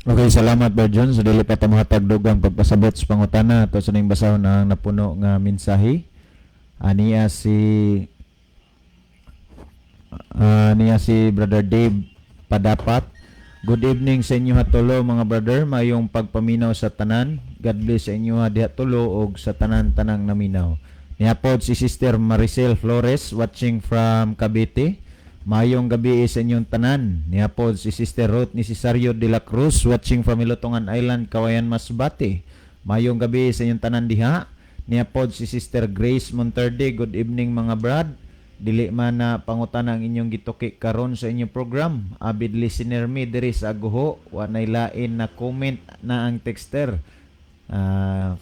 Okay, salamat Brother John. So dili pa ta mahatag dugang pagpasabot sa pangutana ato sa ning basahon ang napuno nga mensahe. Niya si Brother Dave Padapat. Good evening sa inyo hatulo mga brother, mayong pagpaminaw sa tanan. God bless sa inyo diha tulo og sa tanan-tanang naminaw. Niapod si Sister Maricel Flores watching from Cavite. Mayong gabi sa inyong tanan. Niapod si Sister Ruth ni Cesario de la Cruz watching from Ilotongan Island, Kawayan, Masbate. Mayong gabi sa inyong tanan diha. Niapod si Sister Grace Monterde. Good evening mga brad. Dili man na pangutana ang inyong gituki karon sa inyong program. Abid listener mi diri sa Aguho, wa nay lain na comment na ang texter.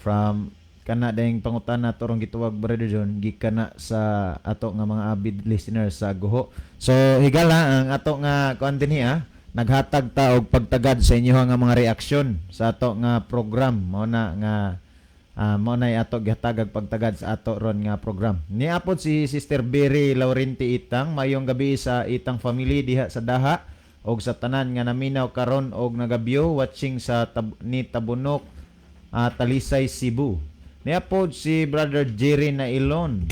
From kana dayang pangutana turong gituwag Brother John gikan na sa ato nga mga abid listeners sa Aguho. So higala ang ato nga kuan dinhi naghatag ta og pagtagad sa inyo nga mga reaksyon sa ato nga program mo na nga mo na ato gihatagag pagtagad sa ato ron nga program. Niapod si Sister Berry Laurenti Itang, mayong gabi sa Itang family diha sa Daha og sa tanan nga naminaw karon og nagabyo watching sa ni Tabunok, Talisay, Cebu. Niapod si Brother Jerry na Ilon.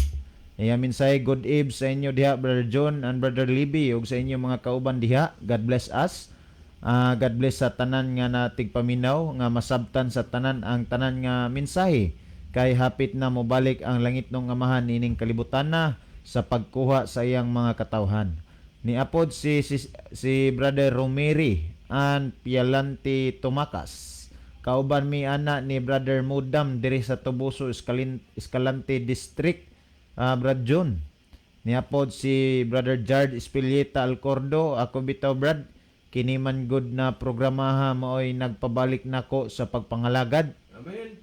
Minsay good eve sa inyo diha Brother John and Brother Libby og sa inyo mga kauban diha. God bless us. God bless sa tanan nga natig paminaw nga masabtan sa tanan ang tanan nga mensahe kay hapit na mobalik ang langit ng amahan ining kalibutan na sa pagkuha sa iyang mga katawhan. Niapod si Brother Romeri and Pialante Tumakas. Kauban mi ana ni Brother Mudam diri sa Tubuso Escalante District, Brad John. Niapod si Brother Jard Espilieta Alcordo. Ako bitaw Brad, kini man good na programaha maoy nagpabalik nako sa pagpangalagad. Amen.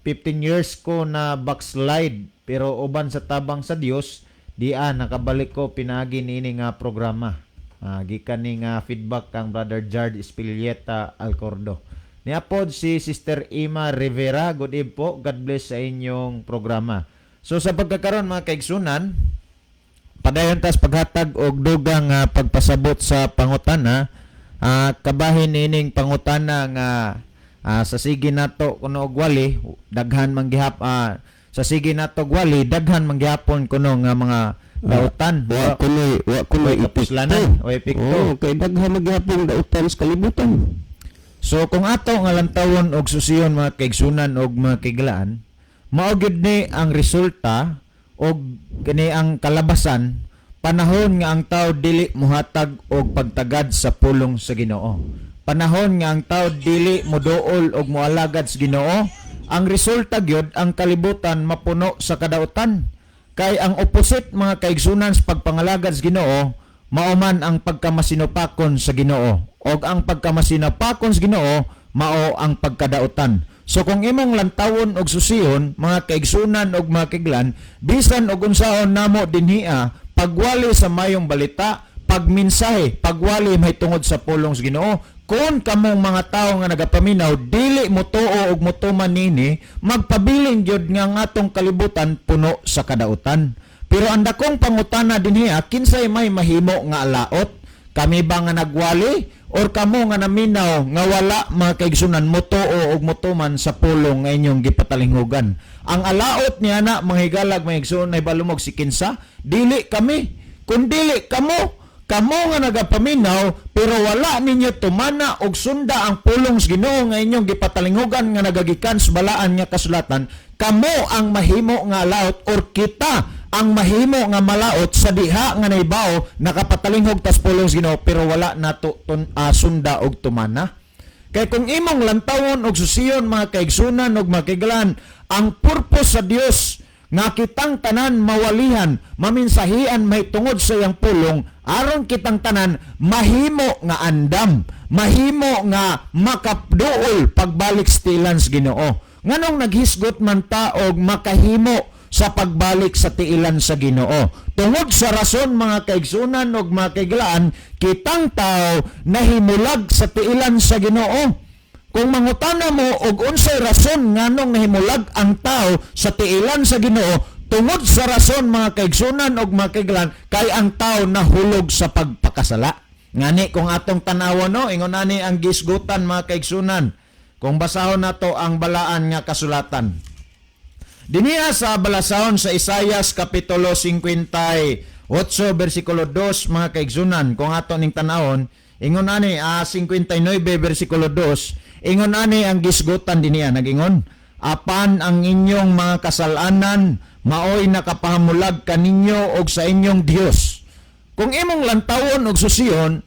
15 years ko na backslide pero uban sa tabang sa Dios dian nakabalik ko pinaagi niini nga programa. Gikan ni nga feedback kang Brother Jard Espilieta Alcordo. Niapod si Sister Ima Rivera. Good eve po. God bless sa inyong programa. So sa pagkakaroon mga kaigsunan, padayon tas paghatag og dugang pagpasabot sa pangutana, kabahin ining pangutana nga sa sige nato kuno og wali daghan manggihap sa sige nato og wali daghan manggihapon kuno nga mga dautan. Wa kunoy ipuslanan o epekto. Kay daghan manggihapon dautan sa kalibutan. So kung ato nga lantawon og susiyon mga kaigsunan og mga kaigalaan, mao gyud ni ang resulta og kini ang kalabasan panahon nga ang tao dili mohatag og pagtagad sa pulong sa Ginoo. Panahon nga ang tao dili moduol og moalagad sa Ginoo, ang resulta gyud ang kalibutan mapuno sa kadautan. Kay ang opposite mga kaigsunan sa pagpangalagad sa Ginoo mao man ang pagkamasinopakon sa Ginoo, og ang pagkamasinopakon sa Ginoo mao ang pagkadautan. So kung imong lantawon og susiyon mga kaigsunan og mga kiglan, bisan og unsaon namo dinhiya pagwali sa mayong balita, pagminsahe, pagwali mahitungod sa pulong sa Ginoo, kung kamong mga tao nga nagapaminaw dili mo tuo og motuman nini, magpabiling gyud nga ang atong kalibutan puno sa kadautan. Pero ang dakong pangutana dinhiya, kinsay may mahimo nga alaot? Kami ba nga nagwali or kamo nga naminaw nga wala mga kaigsunan motuo og motuman sa pulong nga inyong gipatalinghugan? Ang alaot niya na mga higalag mga igsoon na ibalumog si kinsa, dili kami. Kung dili kamo nga nagapaminaw pero wala ninyo tumana og sunda ang pulong sa Ginoo nga inyong gipatalinghugan nga nagagikan sa balaan nga kasulatan, kamo ang mahimo nga alaot or kita ang mahimo nga malaot sa diha nga naibaw nakapatalinghog tas pulong sa Ginoo pero wala nato sunda og tumana. Kay kung imong lantawon og susiyon mga kaigsunan og mga kaigalan, ang purpose sa Dios nga kitang tanan mawalihan, maminsahian may tungod sa iyang pulong, aron kitang tanan mahimo nga andam, mahimo nga makapduol pagbalik sa tiilan sa Ginoo. Nganong naghisgot man ta og makahimo sa pagbalik sa tiilan sa Ginoo. Tungod sa rason mga kaigsunan og mga kaigalaan, kitang tao nahimulag sa tiilan sa Ginoo. Kung mangutana mo og unsay rason nganong nahimulag ang tao sa tiilan sa Ginoo, tungod sa rason mga kaigsunan og mga kaigalaan, kay ang tao nahulog sa pagpakasala. Ngani kung atong tanawon no, ingon ani ang gisgutan mga kaigsunan. Kung basahon nato ang balaan nga kasulatan. Diniya sa balasahon sa Isaias kapitulo 58 versikulo 2 mga kaigsunan, kung ato ning tanawon, ingon ani 59 versikulo 2, ingon ani ang gisgutan diniya nagingon, apan ang inyong mga kasalanan maoy nakapahamulag kaninyo og sa inyong Dios. Kung imong lantawon og susiyon,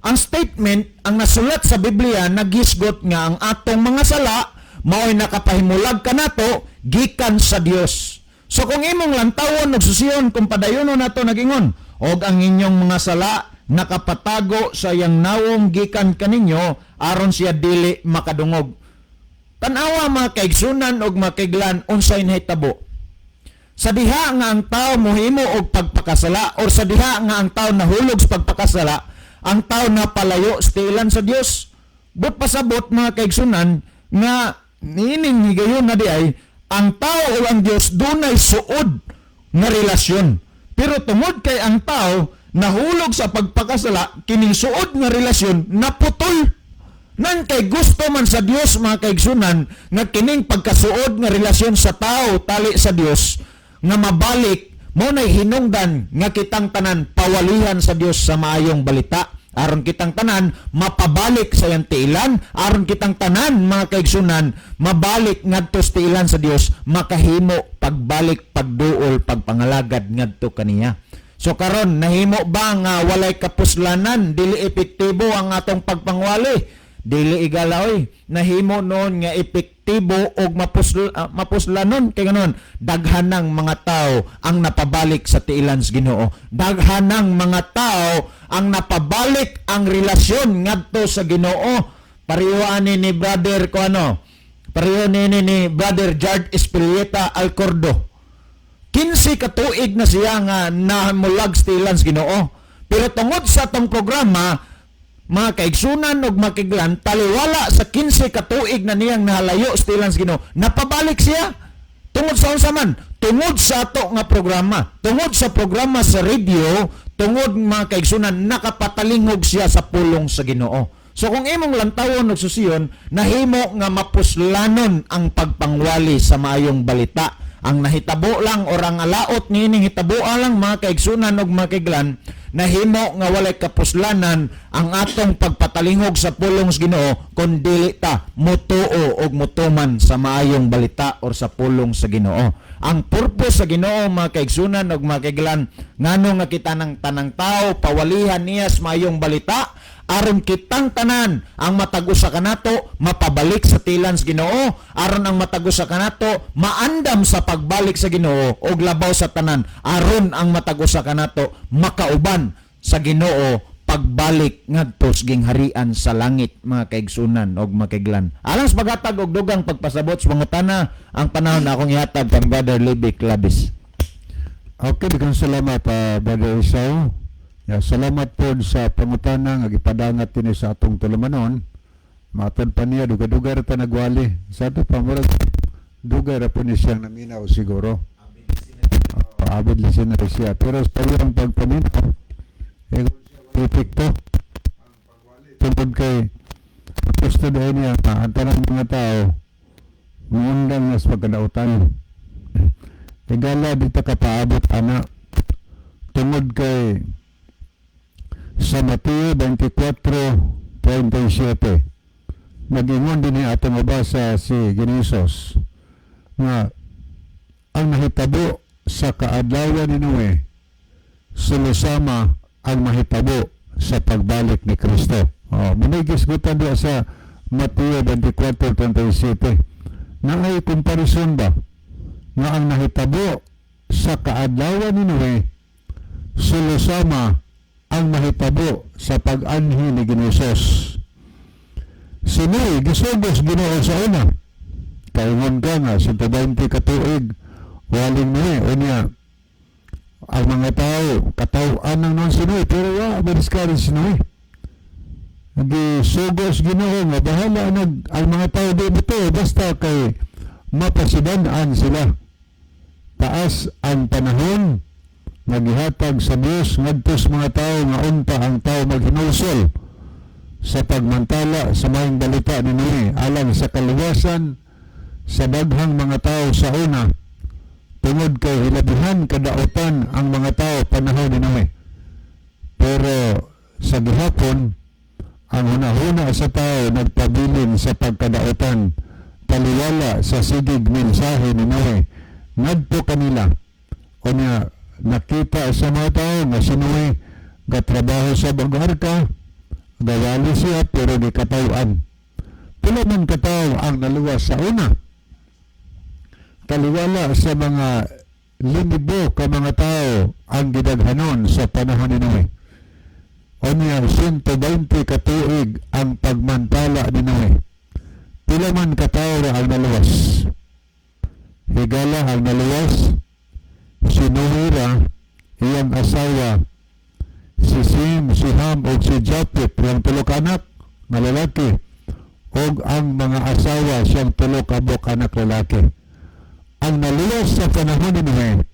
ang statement ang nasulat sa Biblia naghisgot nga ang atong mga sala mao'y nakapahimulag kanato gikan sa Dios. So kung imong lantawon og susiyon kung padayonon nato nagingon og ang inyong mga sala nakapatago sa iyang nawong gikan kaninyo aron siya dili makadungog. Tan-awa mga kaigsunan og mga kaiglan unsay nahitabo. Sa diha nga ang tao mohimo og pagpakasala or sa diha nga ang tao nahulog sa pagpakasala, ang tao na palayo sa tiilan sa Dios. But pasabot mga kaigsunan nga nining higayon na di ay ang tao o ang Dios dunay suod nga relasyon. Pero tungod kay ang tao nahulog sa pagpakasala, kining suod nga relasyon naputol. Nan kay gusto man sa Dios mga kaigsunan nga kining pagkasuod nga relasyon sa tao tali sa Dios nga mabalik mo na hinungdan nga kitang tanan pawalihan sa Dios sa maayong balita. Aron kitang tanan mapabalik sa iyang tiilan, aron kitang tanan mga kaigsunan mabalik ngadto sa tiilan sa Dios, makahimo pagbalik, pagduol, pagpangalagad ngadto kaniya. So karon nahimo ba nga walay kapuslanan, dili epektibo ang atong pagpangwali? Dili igalaoy, nahimo noon nga epektibo og mapuslanon kay ganon daghanang mga tao ang napabalik sa tiilan sa Ginoo. Daghanang mga tao ang napabalik ang relasyon ngadto sa Ginoo. Pareho ani ni brother ko pareho ni brother Jard Espilieta Alcordo. 15 katuig na siya nga namulag sa tiilan sa Ginoo. Pero tungod sa tong programa mga kaigsunan og makiglan, taliwala sa 15 katuig na niyang nahalayo sa tiilan sa Ginoo, napabalik siya. Tungod sa unsa man? Tungod sa ato nga programa. Tungod sa programa sa radio, tungod mga kaigsunan, nakapatalingog siya sa pulong sa Ginoo. So kung imong lantawon og susiyon, nahimo nga mapuslanon ang pagpangwali sa maayong balita. Ang nahitabo lang or ang alaot niining hitaboa lang mga kaigsunan og mga kaiglan, nahimo nga walay kapuslanan ang atong pagpatalingog sa pulong sa Ginoo kun dili ta mutuo og mutuman sa maayong balita or sa pulong sa Ginoo. Ang purpose sa Ginoo mga kaigsunan og mga kaiglan, ngano nga kita ng tanang tao pawalihan niya sa maayong balita aron kitang tanan ang matag-usa kanato mapabalik sa tilan sa Ginoo, aron ang matag-usa kanato maandam sa pagbalik sa Ginoo og labaw sa tanan, aron ang matag-usa kanato makauban sa Ginoo pagbalik ngadto sa gingharian sa langit mga kaigsunan og mga kaiglan. Alang sa paghatag og dugang pagpasabot sa pangutana, ang panahon na akong ihatag kang Brother Libby Clavis. Okay, bigyan salamat Brother Isao. Salamat po sa pangutana nga gipadangat din sa atong tulumanon. Matod pa niya, duga-duga rata nagwali. Sa ito pa, duga ra po niya siyang naminaw siguro. Abid listener siya. Pero sa iyong pagpaminaw, epekto. Tungkol kay gusto dahil niya, antarang mga tao, mungundang nas pagkadautan. Igala, di ta kapaabot, anak. Tungkol kay sa Mateo 24:27 nag-ingon din atong mabasa si Ginisos nga ang nahitabo sa kaadlaw ni Noe sulusama ang mahitabo sa pagbalik ni Kristo. May gisgutan doon sa Mateo 24:27. Na ay komparison ba nga ang nahitabo sa kaadlaw ni Noe sulusama ang mahitabo sa pag-anhi ni Ginosos. Si Noe gisugos Ginoo sa una. Kaingon ka nga sa 20 katuig waling Noe unya ang mga tao kataw-an ng non si Noe pero madiskari si Noe. Gisugos Ginoo nga bahala ang mga tao di bito basta kay mapasidan-an sila. Taas ang panahon nagihatag sa Dios ngadto sa mga tao nga unta ang tao maghinulsol sa pagmantala sa maayong balita ni Noe alang sa kaluwasan sa daghang mga tao sa una tungod kay hilabihan kadautan ang mga tao panahon ni Noe. Pero sa gihapon ang hunahuna sa tao nagpabilin sa pagkadautan taliwala sa sigig mensahe ni Noe ngadto kanila unya nakita sa mga tao nga si Noe gatrabaho sa bagarka gawali siya pero di kataw-an. Pila man kataw ang naluwas sa una taliwala sa mga linibo ka mga tao ang gidaghanon sa panahon ni Noe. Unya 120 katuig ang pagmantala ni Noe. Pila man katawo ang naluwas. Higala ang naluwas. Si Noe ra, iyang asawa, si Sim, si Ham, o si Japet, yung tulo ka anak na lalaki. O ang mga asawa siyang tulo kabok anak lalaki. Ang naluwas sa panahon ni Noe,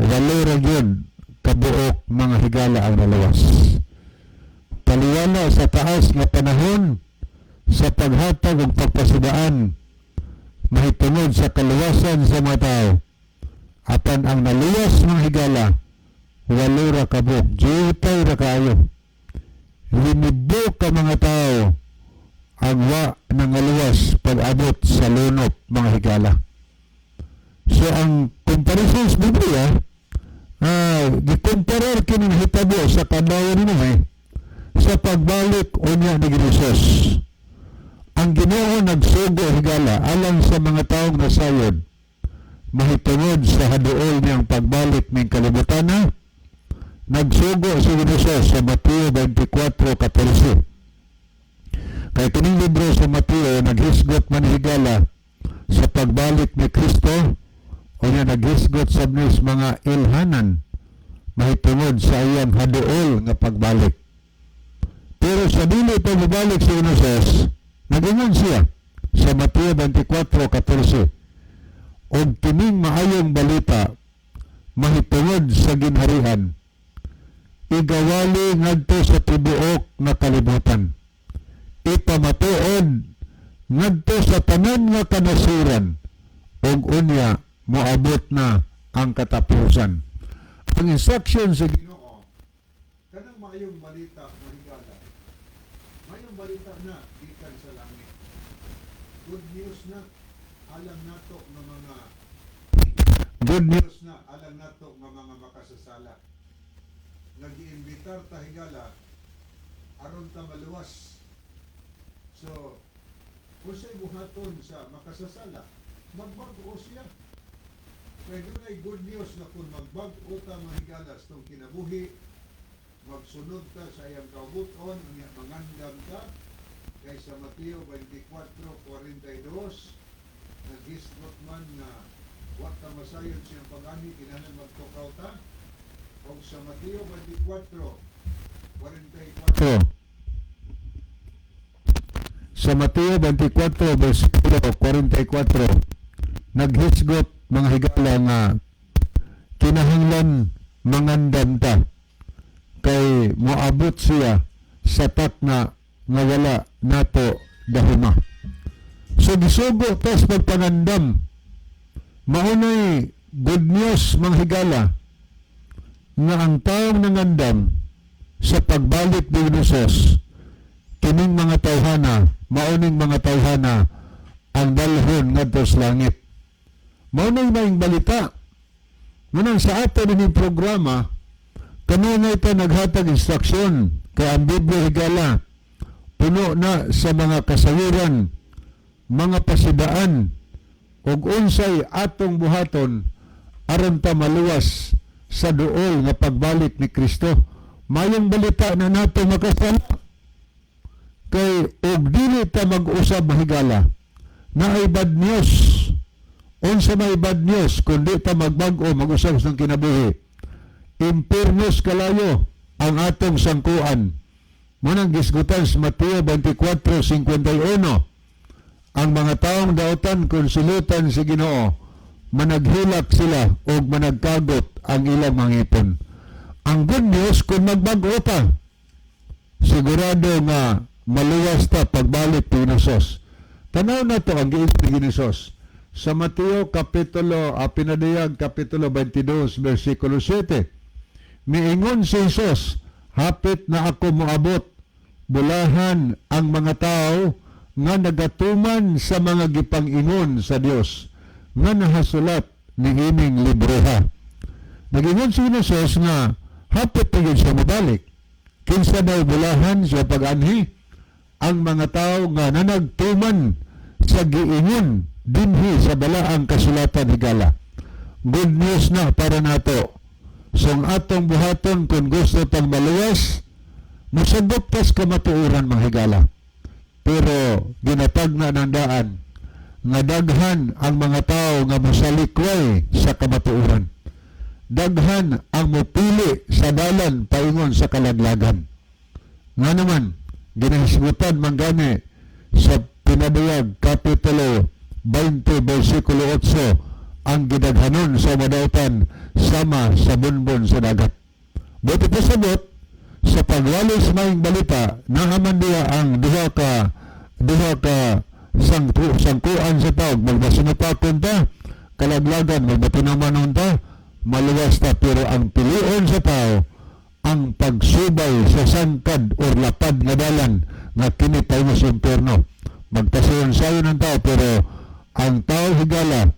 walo ra yun kabuok mga higala ang naluwas. Taliwala sa taas nga panahon sa paghatag ug pagpasidaan mahitungod sa kaluwasan sa mga tao. Apan ang naluwas ng higala walo ra kabuk jutay ra kayo. Linibo ka mga tao ang wa nangaluwas pag-abot sa lunop mga higala. So ang comparison sa Biblia gikumparar kining hitabo sa kadlaw ni Noe sa pagbalik unya ni Ginosos. Ang Ginoo nagsugo higala alang sa mga taong nasayod mahitungod sa haduol niyang pagbalik ning kalibutan. Nagsugo si Ginosos sa Mateo 24:14. Kay kining libro sa Mateo naghisgot man higala sa pagbalik ni Kristo unya naghisgot sa mga ilhanan mahitungod sa iyang haduol nga pagbalik. Pero sa dili pagbalik si Ginosos, nagingon siya sa Mateo 24:14. Og kining maayong balita mahitungod sa ginharian, igawali ngadto sa tibuok nga kalibutan. Ipamatuod ngadto sa tanan nga kanasuran, og unya moabot na ang katapusan. Ang instruction sa Ginoo kanang maayong balita mahigala. Mayong balita na gikan sa langit. Good news na alam nato ng mga good news na alam nato ng mga makasasala. Nag-iimbitar ta higala aron ta maluwas. So, kung siya'y buhaton sa makasasala, magbago siya. Kaya doon ay good news na kung magbago ta mahigala sa itong kinabuhi, magsunod ta sa iyang kaubuton, mangandam ta, kay sa Mateo 24:42, naghisgot man na wag ta masayon siyang pag-ani, kinahanglan magtukaw ta. O sa Mateo 24:44, sa Mateo 24:44, naghisgot mga higala nga kinahanglan mangandam ta kay moabot siya sa tat na nga wala nato dahuma. So gisugo tas pagpangandam maunay good news mga higala nga ang taong nangandam sa pagbalik ni Ginosos kining mga tawhana mauning mga tawhana ang dalhon ngadto sa langit. Maunay maing balita Ngunang sa ato din programa, kanunay ta naghatag instruksyon kay ang Biblia higala puno na sa mga kasawiran, mga pasidaan, ug unsay atong buhaton aron ta maluwas sa duol nga pagbalik ni Kristo. Mayong balita na nato makasala kay og dili ta mag-usab mahigala na ay bad news. Unsa may bad news kundi ta magbag-o mag-usab sa kinabuhi. Impiernos kalayo ang atong sangkuan. Munang gisgutan sa Mateo 24:51, ang mga taong daotan kung silutan si Ginoo, managhilak sila o managkagot ang ilang mangipon. Ang good news kung magbag-o ta, sigurado nga maluwas ta pagbalik ni Hesus. Tanaw na to ang giisip ni Hesus. Sa Mateo pinadayag kapitulo 22 versikulo 7. Miingon si Hesus, hapit na ako moabot, bulahan ang mga tao nga nagatuman sa mga gipang-ingon sa Dios nga nahasulat ni ining libroha. Nagingon si Hesus nga hapit na yun siya mabalik. Kinsa daw bulahan siya pag-anhi ang mga tao nga nanagtuman sa giingon dinhi sa balaang kasulatan higala. Good news na para nato. So ang atong buhaton kung gusto tang maluwas, masabot tas kamatuuran mga higala. Pero ginatag na ng daan nga daghan ang mga tao nga masalikway sa kamatuuran. Daghan ang mupili sa dalan paingon sa kalaglagan. Nga naman, ginahisgutan man gani sa pinadayag kapitulo 20 versikulo 8 ang gidaghanon sa madautan sama sa bunbon sa dagat. Buti pasabot sa pagwalis maing balita nahaman diya ang duha ka sangkuan sa tao magbasinupakon ta, kalaglagan magbatinamanon ta, maluwas ta. Pero ang pilion sa tao ang pagsubay sa sangkad o lapad nga dalan nga kini tayo sa impierno. Magpasiyon sayo ng tao, pero ang tao higala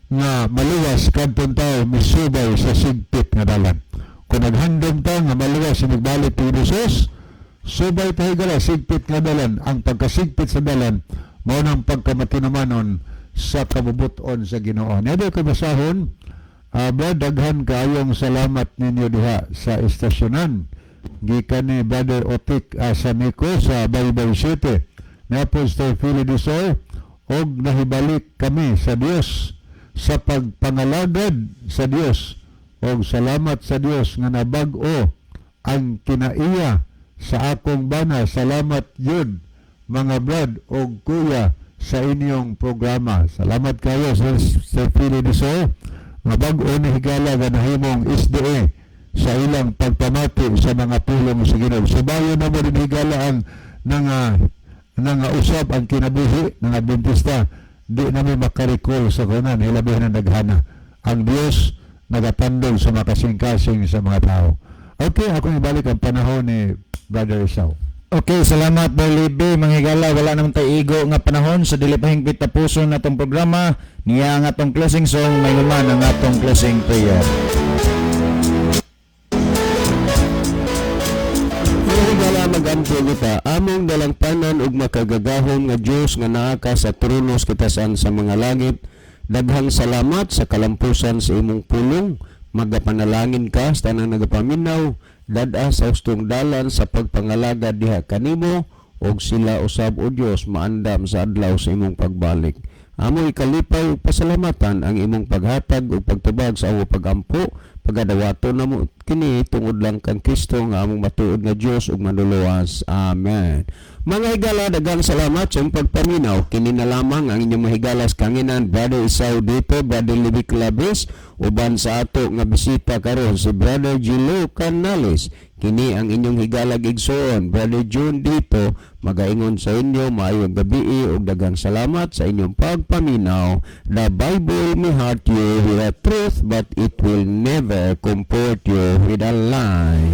nga maluwas kadtong tao misubay sa sigpit nga dalan. Kung naghandom ta nga maluwas sa nagbalik ni Hesus, subay ta higala sigpit nga dalan. Ang pagkasigpit sa dalan mao nang pagkamatinamanon sa kabubuton sa Ginoo. Nedo ko basahon, daghan kaayong salamat ninyo diha sa estasyonan. Gikan ni Brother Otik Asamiko sa Baybay City. Ni Apostol Philip Disoy, og nahibalik kami sa Dios sa pagpangalagad sa Dios. Og salamat sa Dios nga nabag-o ang kinaiya sa akong bana. Salamat yun mga brad og kuya sa inyong programa. Salamat kayo sa Philip Disoy. Mabag-o ni higala nga nahimong SDA sa ilang pagpamati sa mga pulong sa Ginoo. Subayo na mo din higala ang usab ang kinabuhi ng Adventista. Di namin makarikol sa kunan, hilabi na naghana. Ang Dios nagatandog sa makasing-kasing sa mga tao. Okay, ako ibalik ang panahon ni Brother Esau. Okay, salamat Brother Libby. Mga higala, wala naman tayo igo nga panahon sa dili pa hingpit tapuson na itong programa. Niya ang atong closing song, may naman ang atong closing prayer. Magampo kita among dalang tanan ug makagagahon nga Dios nga naa ka sa trono kitasan sa mga langit. Daghang salamat sa kalampusan sa imong pulong. Magapanalangin ka sa tanang nagapaminaw, dad-a sa ustong dalan sa pagpangalaga diha kanimo, og sila usab o Dios maandam sa adlaw sa imong pagbalik. Amo ikalipay ug pasalamatan ang imong paghatag ug pagtubag sa among pagampo, pagadawato namo kini tungod lang kang Kristo nga among matuod nga Dios ug manluluwas. Amen. Mga higala, daghang salamat sa imong pagpaminaw. Kini na lamang ang inyong mahigalas kanginan Brother Esau dito, Brother Libby Claves, uban sa ato nga bisita karon si Brother Gilo Canales. Kini ang inyong higalag igsoon, Brother June dito, magaingon sa inyo maayong gabi ug daghang salamat sa inyong pagpaminaw. The Bible may hurt you with a truth, but it will never comfort you with a lie.